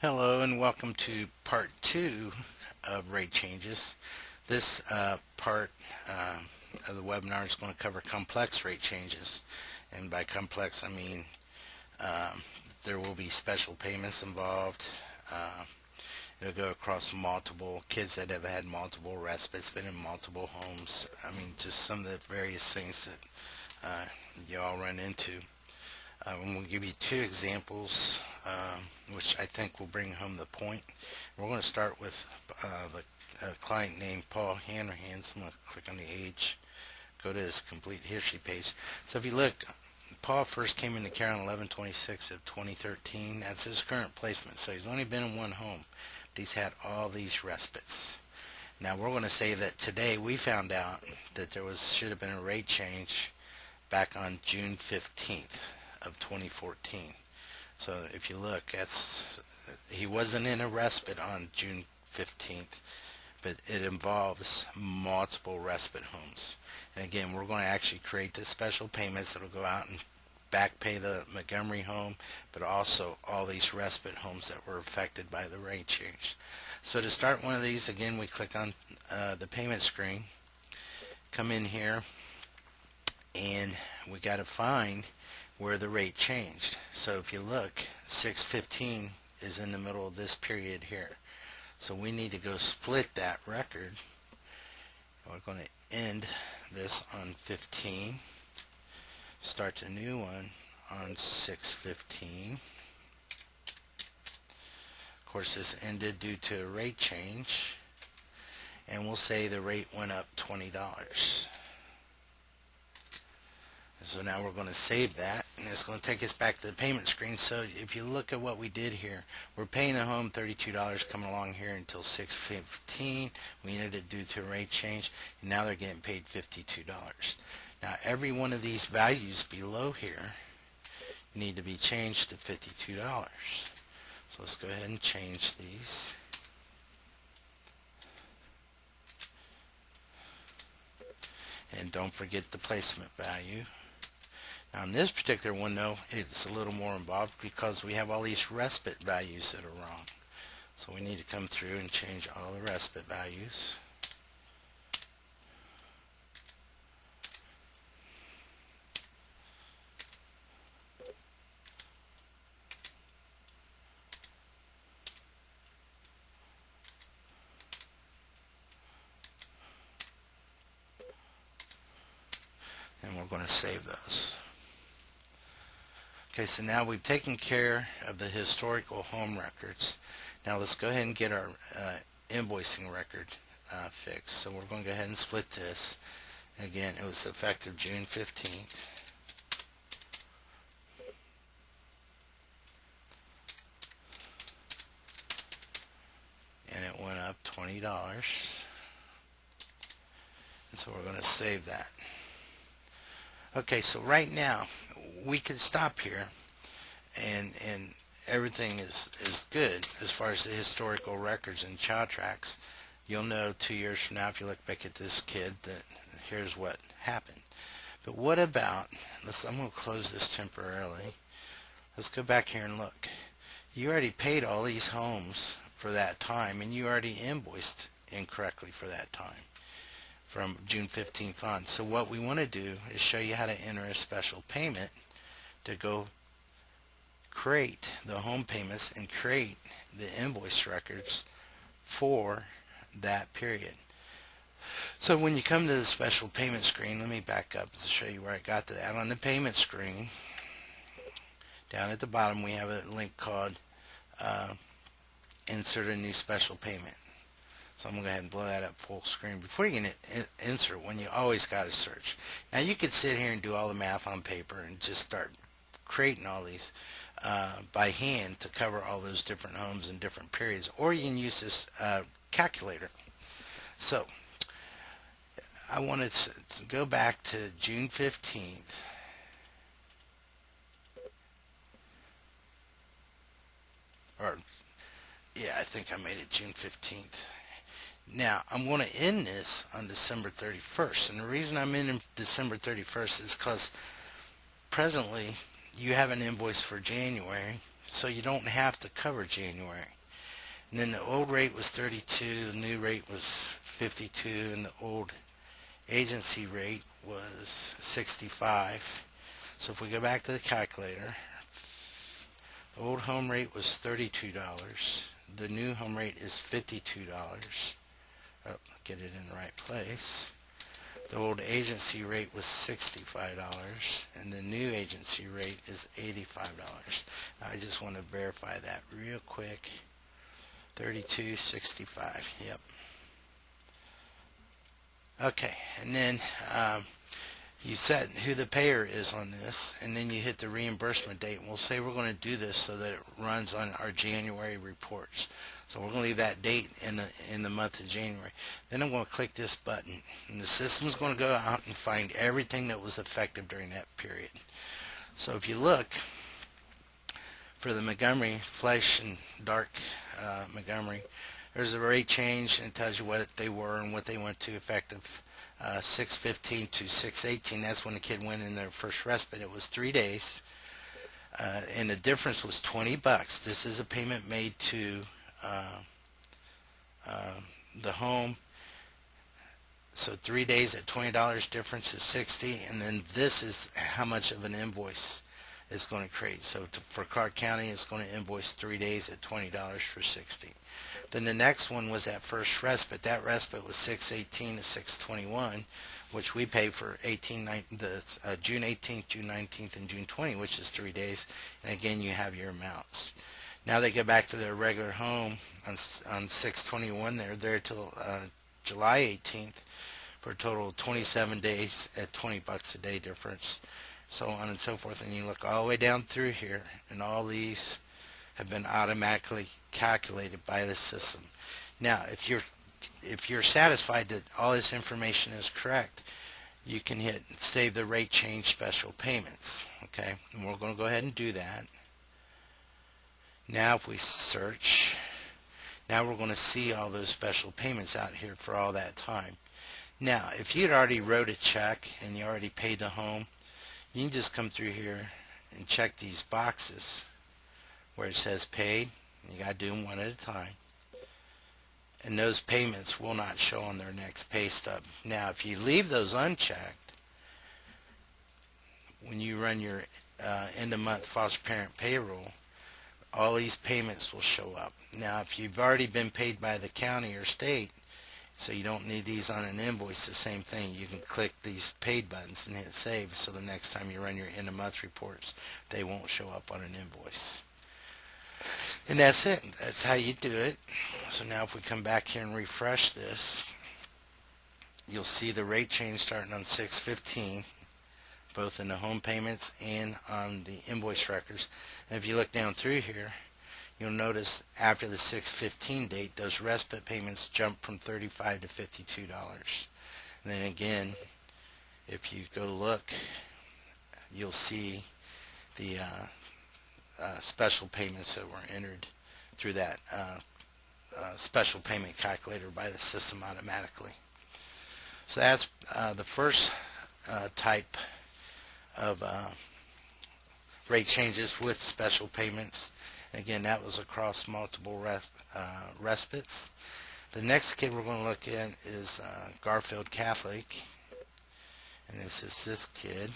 Hello and welcome to part 2 of rate changes. This part of the webinar is going to cover complex rate changes, and by complex I mean um, there will be special payments involved. It'll go across multiple kids that have had multiple respites, been in multiple homes. I mean, just some of the various things that you all run into. I'm going to give you two examples, which I think will bring home the point. We're going to start with the client named Paul Hanrahan. I'm going to click on the age, go to his complete history page. So if you look, Paul first came into care on 11/26 of 2013. That's his current placement. So he's only been in one home, but he's had all these respites. Now we're going to say that today we found out that should have been a rate change back on June 15th of 2014. So if you look, he wasn't in a respite on June 15th, but it involves multiple respite homes. And again, we're going to actually create the special payments that will go out and back pay the Montgomery home, but also all these respite homes that were affected by the rate change. So to start one of these, again, we click on the payment screen, come in here, and we got to find where the rate changed. So if you look, 6/15 is in the middle of this period here. So we need to go split that record. We're going to end this on 15, start a new one on 6/15. Of course, this ended due to a rate change, and we'll say the rate went up $20. So now we're going to save that, and it's going to take us back to the payment screen. So if you look at what we did here, we're paying the home $32 coming along here until 6/15. We ended it due to a rate change, and now they're getting paid $52. Now every one of these values below here need to be changed to $52. So let's go ahead and change these. And don't forget the placement value. Now in this particular one, though, it's a little more involved because we have all these respite values that are wrong. So we need to come through and change all the respite values. And we're going to save those. Okay, so now we've taken care of the historical home records. Now let's go ahead and get our invoicing record fixed. So we're going to go ahead and split this. Again, it was effective June 15th. And it went up $20. And so we're going to save that. Okay, so right now we can stop here, and everything is good as far as the historical records in ChildTrax. You'll know 2 years from now, if you look back at this kid, that here's what happened. But what about, I'm going to close this temporarily. Let's go back here and look. You already paid all these homes for that time, and you already invoiced incorrectly for that time from June 15th on. So what we want to do is show you how to enter a special payment to go create the home payments and create the invoice records for that period. So when you come to the special payment screen, let me back up to show you where I got to that. On the payment screen, down at the bottom, we have a link called Insert a New Special Payment. So I'm going to go ahead and blow that up full screen. Before you can insert one, you always got to search. Now you could sit here and do all the math on paper and just start creating all these by hand to cover all those different homes in different periods, or you can use this calculator. So I wanted to go back to June 15th. Or, yeah, I think I made it June 15th. Now, I'm going to end this on December 31st. And the reason I'm in December 31st is because presently you have an invoice for January so you don't have to cover January. And then the old rate was 32, the new rate was 52, and the old agency rate was 65. So if we go back to the calculator, the old home rate was $32. The new home rate is $52. Oh, get it in the right place. The old agency rate was $65, and the new agency rate is $85. Now I just want to verify that real quick. $32.65. Yep. Okay, and then you set who the payer is on this, and then you hit the reimbursement date. And we'll say we're going to do this so that it runs on our January reports. So we're going to leave that date in the month of January. Then I'm going to click this button, and the system's going to go out and find everything that was effective during that period. So if you look for the Montgomery, flesh and dark Montgomery, there's a rate change, and it tells you what they were and what they went to effective 6/15 to 6/18. That's when the kid went in their first respite. It was 3 days, and the difference was $20. This is a payment made to the home. So 3 days at $20 difference is $60, and then this is how much of an invoice it's going to create. So for Clark County, it's going to invoice 3 days at $20 for $60. Then the next one was that first respite. That respite was 6/18 to 6/21, which we pay for June 18th, June 19th, and June 20th, which is 3 days. And again, you have your amounts. Now they go back to their regular home on 6/21. They're there till July 18th for a total of 27 days at $20 a day difference, so on and so forth. And you look all the way down through here, and all these have been automatically calculated by the system. Now, if you're satisfied that all this information is correct, you can hit save the rate change special payments. Okay, and we're going to go ahead and do that. Now if we search, now we're going to see all those special payments out here for all that time. Now if you'd already wrote a check and you already paid the home, you can just come through here and check these boxes where it says paid. You got to do them one at a time, and those payments will not show on their next pay stub. Now if you leave those unchecked, when you run your end of month foster parent payroll, all these payments will show up. Now if you've already been paid by the county or state, so you don't need these on an invoice, the same thing. You can click these paid buttons and hit save, so the next time you run your end of month reports, they won't show up on an invoice. And that's it. That's how you do it. So now if we come back here and refresh this, you'll see the rate change starting on 6/15, both in the home payments and on the invoice records. And if you look down through here, you'll notice after the 6/15 date, those respite payments jump from $35 to $52. And then again, if you go look, you'll see the special payments that were entered through that special payment calculator by the system automatically. So that's the first type of rate changes with special payments. Again, that was across multiple respites. The next kid we're going to look at is Garfield Catholic, and this is this kid.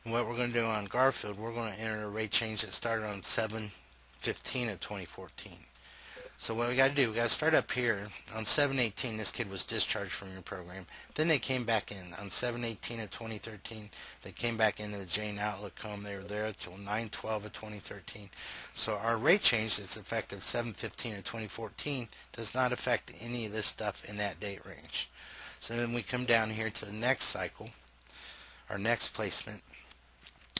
And what we're going to do on Garfield, we're going to enter a rate change that started on 7/15 of 2014. So what we got to do, we got to start up here. On 7/18, this kid was discharged from your program. Then they came back in. On 7/18 of 2013, they came back into the Jane Outlook home. They were there until 9/12 of 2013. So our rate change that's effective 7/15 of 2014 does not affect any of this stuff in that date range. So then we come down here to the next cycle, our next placement.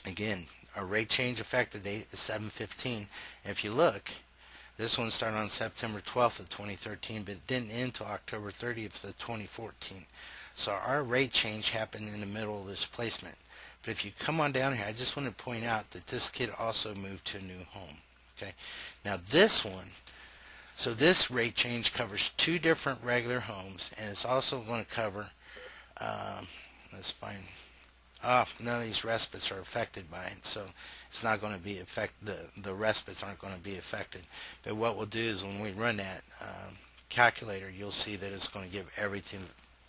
Again, our rate change effective date is 7/15. And if you look, this one started on September 12th of 2013, but it didn't end until October 30th of 2014. So our rate change happened in the middle of this placement. But if you come on down here, I just want to point out that this kid also moved to a new home. Okay. Now this one, so this rate change covers two different regular homes, and it's also going to cover, let's find, none of these respites are affected by it, so it's not going to be the respites aren't going to be affected. But what we'll do is when we run that calculator, you'll see that it's going to give everything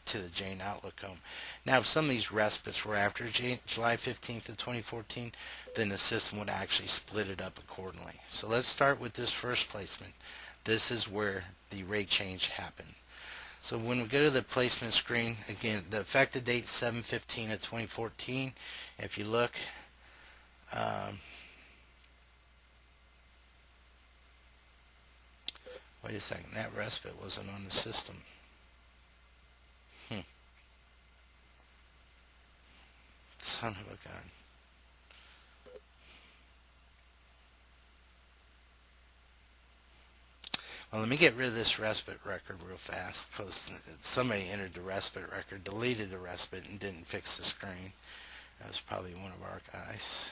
to the Jane Outlook home. Now, if some of these respites were after July 15th of 2014, then the system would actually split it up accordingly. So let's start with this first placement. This is where the rate change happened. So when we go to the placement screen, again, the effective date 7/15 of 2014. If you look, wait a second, that respite wasn't on the system. Son of a gun. Well, let me get rid of this respite record real fast, because somebody entered the respite record, deleted the respite, and didn't fix the screen. That was probably one of our guys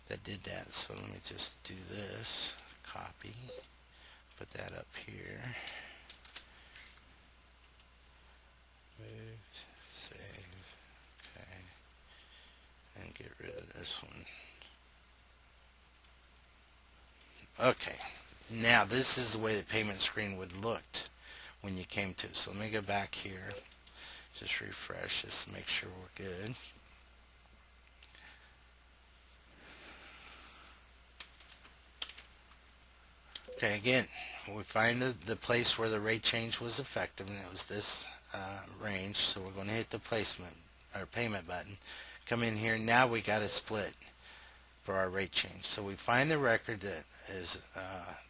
that did that. So let me just do this, copy, put that up here, move, save, okay, and get rid of this one. Okay, now this is the way the payment screen would look when you came to. So let me go back here, just refresh this to make sure we're good. Okay, again, we find the place where the rate change was effective, and it was this range. So we're going to hit the placement or payment button. Come in here. Now we got a split for our rate change. So we find the record that is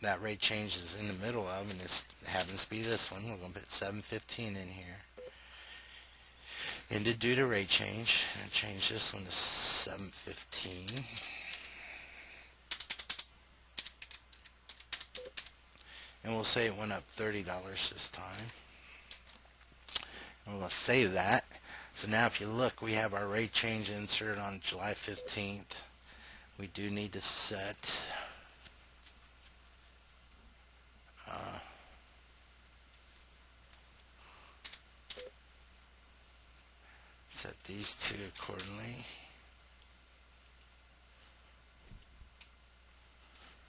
that rate change is in the middle of, and it happens to be this one. We're going to put 7/15 in here. And to do the rate change, and change this one to 7/15. And we'll say it went up $30 this time. And we'll save that. So now if you look, we have our rate change inserted on July 15th. We do need to set these two accordingly.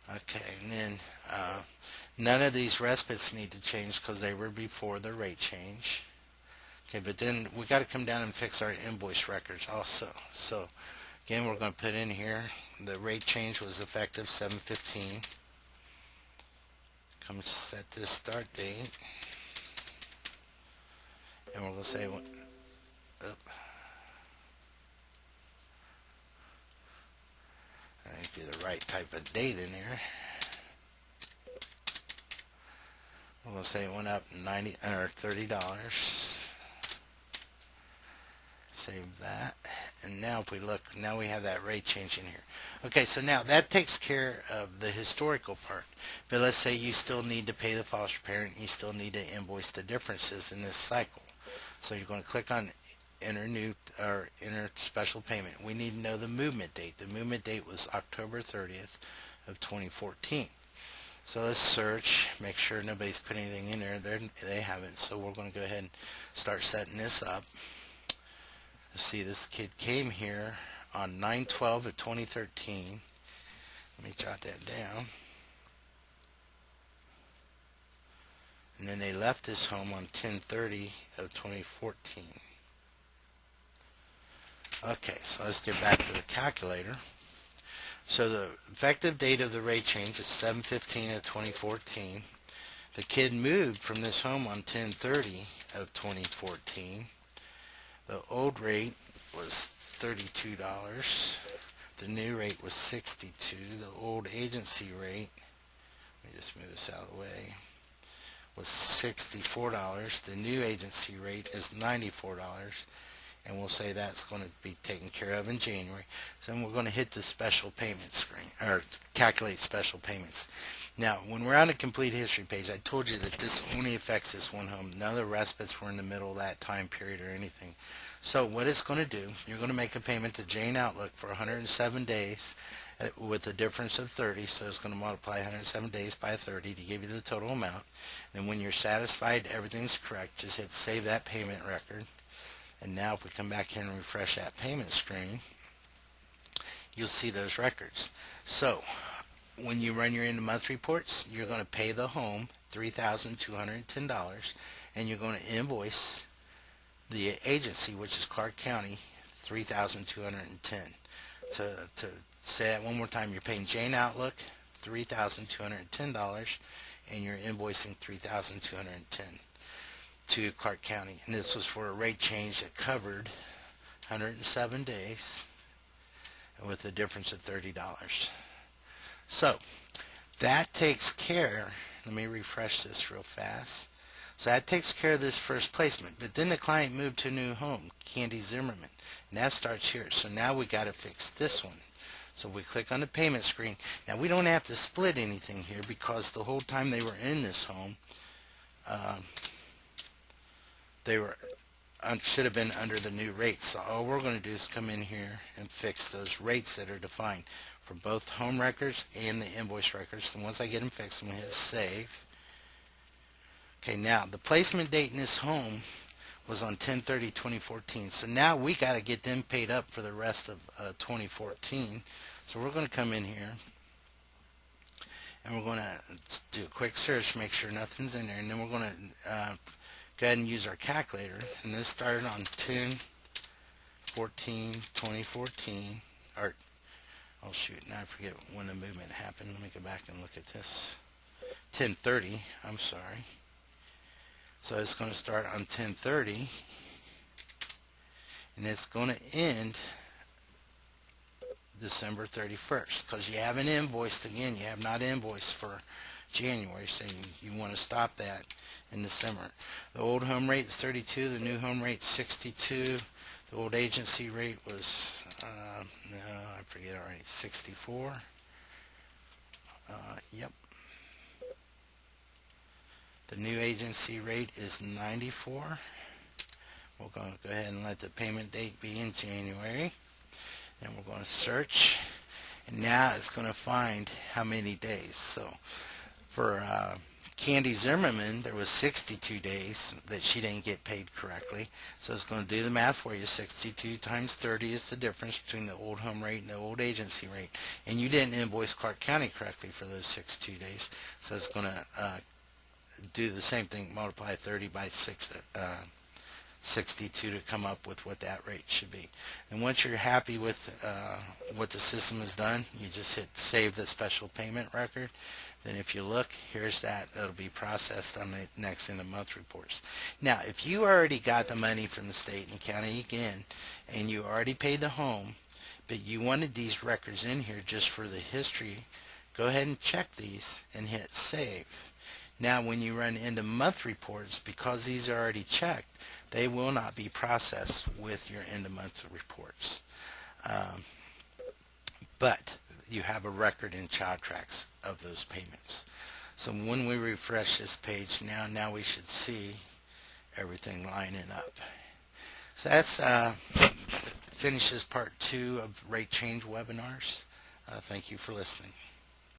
Okay, and then none of these respites need to change because they were before the rate change. Okay, but then we got to come down and fix our invoice records also. So again, we're going to put in here the rate change was effective 7/15. Come set this start date, and we're going to say what. I need the right type of date in there. We're going to say it went up $90 or $30. Save that, and now if we look, now we have that rate change in here. Okay, so now that takes care of the historical part. But let's say you still need to pay the foster parent, you still need to invoice the differences in this cycle. So you're going to click on enter new or enter special payment. We need to know the movement date. The movement date was October 30th of 2014. So let's search, make sure nobody's put anything in there. They haven't, so we're going to go ahead and start setting this up. Let's see, this kid came here on 9/12 of 2013. Let me jot that down. And then they left this home on 10/30 of 2014. Okay, so let's get back to the calculator. So the effective date of the rate change is 7/15 of 2014. The kid moved from this home on 10/30 of 2014. The old rate was $32. The new rate was $62. The old agency rate, let me just move this out of the way, was $64. The new agency rate is $94. And we'll say that's going to be taken care of in January. So then we're going to hit the special payment screen, or calculate special payments. Now, when we're on the complete history page, I told you that this only affects this one home. None of the respites were in the middle of that time period or anything. So what it's going to do, you're going to make a payment to Jane Outlook for 107 days with a difference of 30. So it's going to multiply 107 days by 30 to give you the total amount. And when you're satisfied everything's correct, just hit save that payment record. And now if we come back here and refresh that payment screen, you'll see those records. So when you run your end of month reports, you're going to pay the home $3,210, and you're going to invoice the agency, which is Clark County, $3,210. To say that one more time, you're paying Jane Outlook $3,210, and you're invoicing $3,210 to Clark County. And this was for a rate change that covered 107 days with a difference of $30. So that takes care, let me refresh this real fast. So that takes care of this first placement. But then the client moved to a new home, Candy Zimmerman, and that starts here. So now we got to fix this one. So we click on the payment screen. Now we don't have to split anything here because the whole time they were in this home, they were should have been under the new rates. So all we're going to do is come in here and fix those rates that are defined for both home records and the invoice records. And once I get them fixed, I'm going to hit save. Okay, now the placement date in this home was on 10/30/2014. So now we got to get them paid up for the rest of 2014. So we're going to come in here and we're going to do a quick search, make sure nothing's in there, and then we're going to go ahead and use our calculator. And this started on 10/14/2014. Or oh shoot, now I forget when the movement happened. Let me go back and look at this. 10/30. I'm sorry. So it's going to start on 10/30, and it's going to end December 31st, because you haven't invoiced again. You have not invoiced for January, so you want to stop that in December. The old home rate is 32, the new home rate is 62. The old agency rate was, no, I forget already, 64. Yep. The new agency rate is 94. We're going to go ahead and let the payment date be in January. And we're going to search. And now it's going to find how many days. So for Candy Zimmerman, there was 62 days that she didn't get paid correctly. So it's going to do the math for you. 62 times 30 is the difference between the old home rate and the old agency rate. And you didn't invoice Clark County correctly for those 62 days. So it's going to do the same thing, multiply 30 by 62 to come up with what that rate should be. And once you're happy with what the system has done, you just hit save the special payment record. Then if you look, here's that'll be processed on the next end of month reports. Now if you already got the money from the state and county again, and you already paid the home, but you wanted these records in here just for the history, go ahead and check these and hit save. Now when you run end of month reports, because these are already checked, they will not be processed with your end of month reports. But you have a record in ChildTrax of those payments. So when we refresh this page now we should see everything lining up. So that's finishes part 2 of rate change webinars. Thank you for listening.